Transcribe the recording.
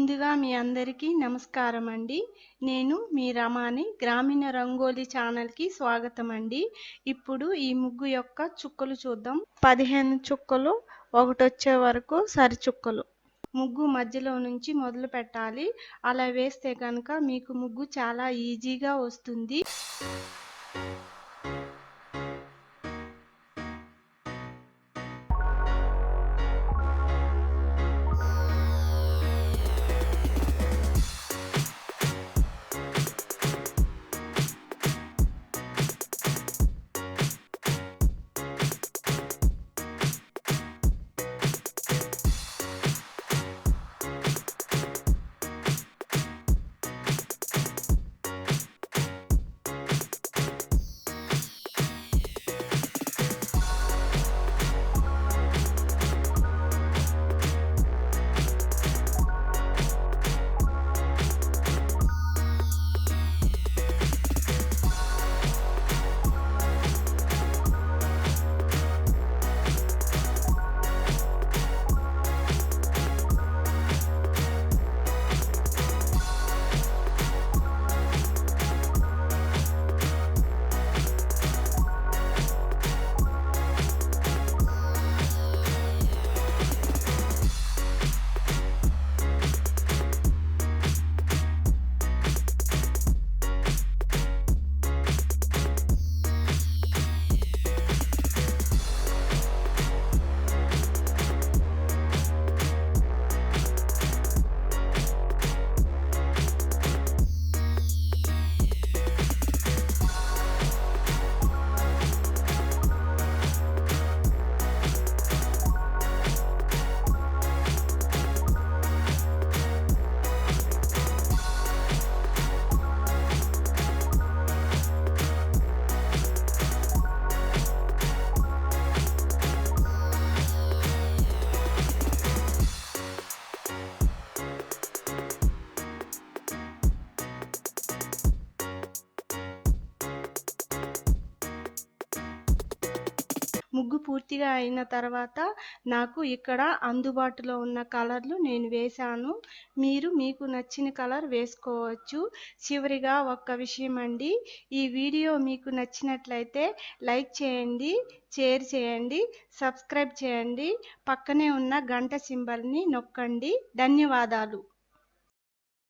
ముందుగా మీ అందరికీ నమస్కారం అండి. నేను మీ రమాని. గ్రామీణ రంగోలి ఛానల్కి స్వాగతం అండి. ఇప్పుడు ఈ ముగ్గు యొక్క చుక్కలు చూద్దాం. 15 చుక్కలు ఒకటొచ్చే వరకు సరి చుక్కలు. ముగ్గు మధ్యలో నుంచి మొదలు పెట్టాలి. అలా వేస్తే కనుక మీకు ముగ్గు చాలా ఈజీగా వస్తుంది. ముగ్గు పూర్తిగా అయిన తర్వాత నాకు ఇక్కడ అందుబాటులో ఉన్న కలర్లు నేను వేశాను. మీరు మీకు నచ్చిన కలర్ వేసుకోవచ్చు. చివరిగా ఒక్క విషయం అండి, ఈ వీడియో మీకు నచ్చినట్లయితే లైక్ చేయండి, షేర్ చేయండి, సబ్స్క్రైబ్ చేయండి, పక్కనే ఉన్న గంట సింబల్ని నొక్కండి. ధన్యవాదాలు.